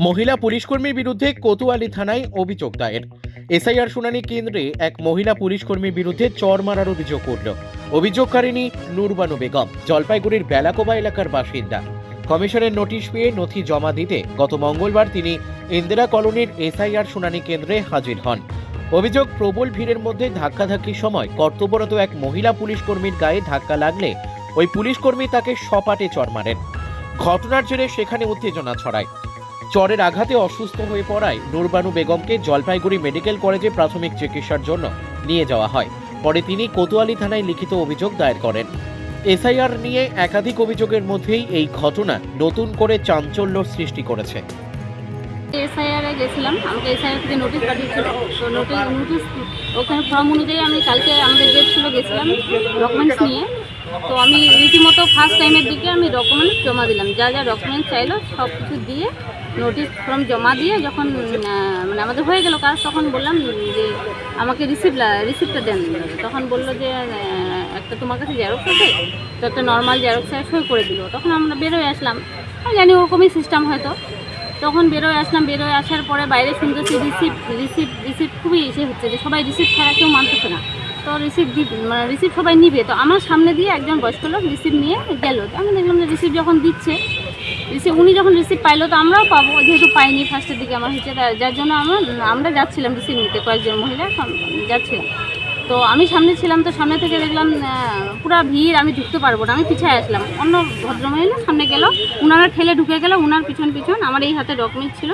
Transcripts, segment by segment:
মহিলা পুলিশকর্মীর বিরুদ্ধে কোতোয়ালি থানায় অভিযোগ দায়ের। এসআইআর শুনানি কেন্দ্রে এক মহিলা পুলিশকর্মীর বিরুদ্ধে চড় মারার অভিযোগ উঠল। অভিযোগকারিণী নূরবানু বেগম জলপাইগুড়ির বেলাকোবা এলাকার বাসিন্দা। কমিশনের নোটিশ পেয়ে নথি জমা দিতে গত মঙ্গলবার তিনি ইন্দিরা কলোনির এসআইআর শুনানি কেন্দ্রে হাজির হন। অভিযোগ, প্রবল ভিড়ের মধ্যে ধাক্কাধাক্কির সময় কর্তব্যরত এক মহিলা পুলিশকর্মীর গায়ে ধাক্কা লাগলে ওই পুলিশকর্মী তাকে সপাটে চড় মারেন। ঘটনার জেরে সেখানে উত্তেজনা ছড়ায়। চরের আঘাতে অসুস্থ হয়ে পড়ায় নূরবানু বেগমকে জলপাইগুড়ি মেডিকেল কলেজে প্রাথমিক চিকিৎসার জন্য নিয়ে যাওয়া হয়। পরে তিনি কোতোয়ালি থানায় লিখিত অভিযোগ দায়ের করেন। এসআইআর নিয়ে একাধিক অভিযোগের মধ্যেই এই ঘটনা নতুন করে চাঞ্চল্য সৃষ্টি করেছে। এসআইআরে গেছিলাম, আমাকে এসআইআর থেকে নোটিশ পাঠিয়েছিল। তো নোটিশ ওখানে ফর্ম অনুযায়ী আমি কালকে আমাদের ডেট ছিল, গেছিলাম ডকুমেন্টস নিয়ে। তো আমি রীতিমতো ফার্স্ট টাইমের দিকে আমি ডকুমেন্টস জমা দিলাম, যা যা ডকুমেন্টস চাইলো সব কিছু দিয়ে নোটিশ ফর্ম জমা দিয়ে যখন মানে আমাদের হয়ে গেল কাজ, তখন বললাম যে আমাকে রিসিপ্টটা দেন। তখন বললো যে একটা তোমার কাছে জেরক্স আছে, তো একটা নর্মাল জেরক্সে সই করে দিল। তখন আমরা বেরোয় আসলাম, আমি জানি ওরকমই সিস্টেম হয়তো। তখন বেরোয় আসার পরে বাইরে শুনতেছি রিসিপ্ট খুবই ইসে হচ্ছে যে সবাই রিসিপ্ট ছাড়া কেউ মানতেছে না। তো রিসিপ্ট সবাই নিবে, তো আমার সামনে দিয়ে একজন বয়স্ক লোক রিসিপ্ট নিয়ে গেল। আমি দেখলাম যে রিসিপ্ট যখন দিচ্ছে, উনি যখন রিসিপ্ট পাইলো তো আমরাও পাবো, যেহেতু পাইনি ফার্স্টের দিকে আমার হচ্ছে, যার জন্য আমরা যাচ্ছিলাম রিসিপ্ট নিতে, কয়েকজন মহিলা যাচ্ছিলাম। তো আমি সামনে ছিলাম, তো সামনে থেকে দেখলাম পুরা ভিড়, আমি ঢুকতে পারবো না, আমি পিছিয়ে আসলাম। অন্য ভদ্রমহিলা সামনে গেল, ওনারা ঠেলে ঢুকে গেল, ওনার পিছন আমার এই হাতে ডকুমেন্টস ছিল,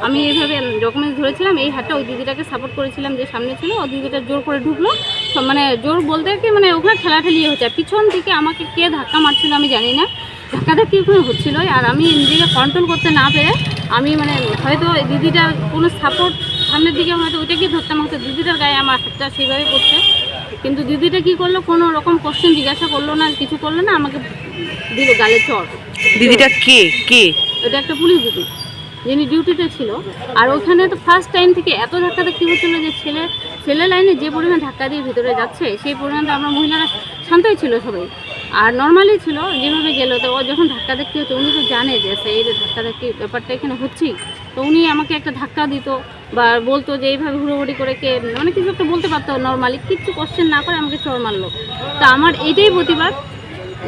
আমি এইভাবে ডকুমেন্টস ধরেছিলাম, এই হাতটা ওই দিদিটাকে সাপোর্ট করেছিলাম যে সামনে ছিল। ওই দিদিটা জোর করে ঢুকলো, মানে জোর বলতে কি মানে ওখানে ঠেলাঠেলি হচ্ছে। পিছন থেকে আমাকে কে ধাক্কা মারছিল আমি জানি না, ধাক্কাধাক্কি ওখানে হচ্ছিল। আর আমি নিজেকে কন্ট্রোল করতে না পেরে আমি মানে হয়তো দিদিটার কোনো সাপোর্ট সামনের দিকে হয়তো ওইটাকে ধরতাম, হয়তো দিদিটার গায়ে আমার হাতটা সেইভাবে পড়ছে। কিন্তু দিদিটা কি করলো, কোনো রকম কোশ্চেন জিজ্ঞাসা করলো না, কিছু করলো না, আমাকে দিল গালে চড়। দিদিটা কে? এটা একটা পুলিশ দিদি, যিনি ডিউটিতে ছিল। আর ওখানে তো ফার্স্ট টাইম থেকে এত ধাক্কাধাক্কি হচ্ছিলো যে ছেলে লাইনে যে পরিমাণ ধাক্কা দিয়ে ভিতরে যাচ্ছে, সেই পরিমাণটা আমরা মহিলারা শান্তই ছিল সবাই, আর নর্মালি ছিল যেভাবে গেলো। তো ও যখন ধাক্কাধাক্কি হচ্ছে, উনি তো জানে যে এই ধাক্কাধাক্কি ব্যাপারটা এখানে হচ্ছেই, তো উনি আমাকে একটা ধাক্কা দিত বা বলতো যে এইভাবে হুড়োহুড়ি করে কে মানে কিছু একটা বলতে পারতো, নর্মালি কিচ্ছু কোশ্চেন না করে আমাকে চড় মারলো। তা আমার এইটাই প্রতিবাদ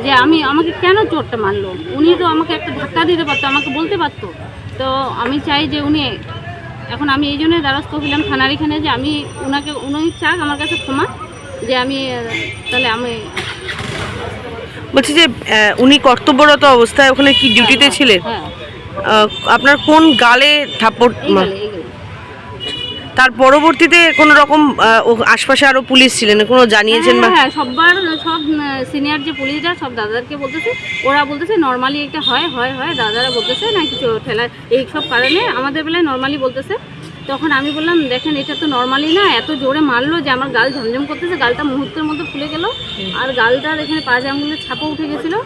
যে আমাকে কেন চোরটা মারলো। উনি তো আমাকে একটা ধাক্কা দিতে পারতো, আমাকে বলতে পারতো। তো আমি চাই যে এখন আমি এই জন্যই দ্বারস্থ হলাম থানার এখানে, যে আমি উনি চাক আমার কাছে ক্ষমা, যে আমি তাহলে আমি বলছি যে উনি কর্তব্যরত অবস্থায় ওখানে কি ডিউটিতে ছিলেন? হ্যাঁ, আপনার কোন গালে থাপ্পড়? তার পরবর্তীতে কোনো রকম আশপাশে আরো পুলিশ ছিলেন, কোনো জানিয়েছেন? হ্যাঁ, সব সিনিয়র যে পুলিশরা সব দাদাদেরকে বলতেছে, ওরা বলতেছে নর্মালি এটা হয়, দাদারা বলতেছে না কিছু ঠেলা এই সব কারণে আমাদের বেলায় নর্মালি বলতেছে। তখন আমি বললাম দেখেন এটা তো নর্মালি না, এত জোরে মারলো যে আমার গাল ঝমঝম করতেছে, গালটা মুহূর্তের মধ্যে ফুলে গেল, আর গালটার এখানে 5 আঙুলের ছাপও উঠে গেছিলো।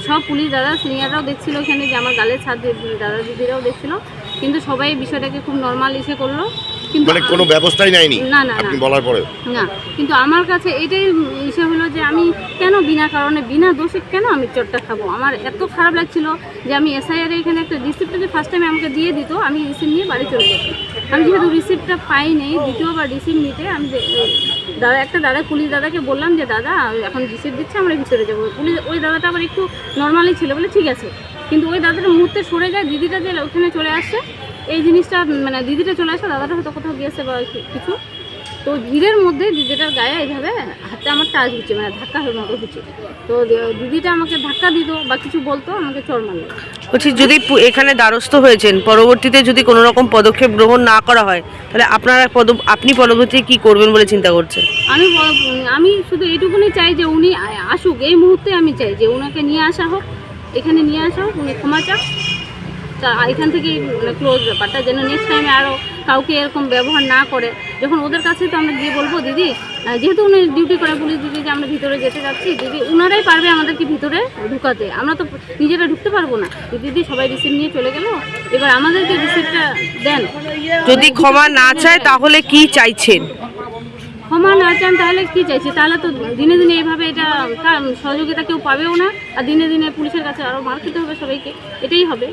সব পুলিশ দাদা সিনিয়ররাও দেখছিল এখানে যে আমার গালের ছাপ, দাদা দিদিরাও দেখছিল, কিন্তু সবাই বিষয়টাকে খুব নর্মাল এসে করলো। কিন্তু মানে কোনো ব্যবস্থাই নেয়নি না আপনি বলার পরে? না, কিন্তু আমার কাছে এটাই ইসে হলো যে আমি কেন বিনা কারণে বিনা দোষে কেন আমি চোরটা খাবো। আমার এত খারাপ লাগছিল যে আমি এসআইআর এখানে একটা রিসিপ্টটা যে ফার্স্ট টাইমে আমাকে দিয়ে দিত, আমি রিসিপ্ট নিয়ে বাড়ি চলে যেতাম। আমি যেহেতু রিসিপ্টটা পাই নেই, দ্বিতীয়বার রিসিপ্ট নিতে আমি দাদা পুলিশ দাদাকে বললাম যে দাদা এখন রিসিপ্ট দিচ্ছে, আমরা ভিতরে যাবো। ওই দাদাটা আবার একটু নর্মালি ছিল বলে ঠিক আছে, কিন্তু ওই দাদাটা মুহূর্তে সরে যায়, দিদিটা যে ওখানে চলে আসছে এই জিনিসটা, মানে দিদিটা চলে আসে, দাদাটা হয়তো কোথাও গিয়েছে বা কিছু, তো ভিড়ের মধ্যে দিদিটার গায়ে এইভাবে হাতে আমার টাচ হচ্ছে, মানে ধাক্কা মতো হচ্ছে। তো দিদিটা আমাকে ধাক্কা দিত বা কিছু বলতো, আমাকে চড় মারলো। বলছি যদি এখানে দ্বারস্থ হয়েছেন, পরবর্তীতে যদি কোনো রকম পদক্ষেপ গ্রহণ না করা হয়, তাহলে আপনি পরবর্তীতে কি করবেন বলে চিন্তা করছেন? আমি শুধু এইটুকুনি চাই যে উনি আসুক, এই মুহূর্তে আমি চাই যে ওনাকে নিয়ে আসা হোক, এখানে নিয়ে আসা হোক, উনি ক্ষমা চাক, এখান থেকেই মানে ক্লোজ ব্যাপারটা, যেন নেক্সট টাইমে আরও কাউকে এরকম ব্যবহার না করে। যখন ওদের কাছে তো আমরা গিয়ে বলবো দিদি, যেহেতু উনি ডিউটি করে পুলিশ দিদি, যে আমরা ভিতরে যেতে যাচ্ছি, দিদি উনারাই পারবে আমাদেরকে ভিতরে ঢুকাতে, আমরা তো নিজেরা ঢুকতে পারবো না। দিদি সবাই রিসিপ্ট নিয়ে চলে গেল, এবার আমাদেরকে রিসিপ্টটা দেন। যদি ক্ষমা না চায় তাহলে কি চাইছেন? ক্ষমা না চান তাহলে কি চাইছি, তাহলে তো দিনে দিনে এইভাবে এটা সহযোগিতা কেউ পাবেও না, আর দিনে দিনে পুলিশের কাছে আরও মার খেতে হবে সবাইকে, এটাই হবে।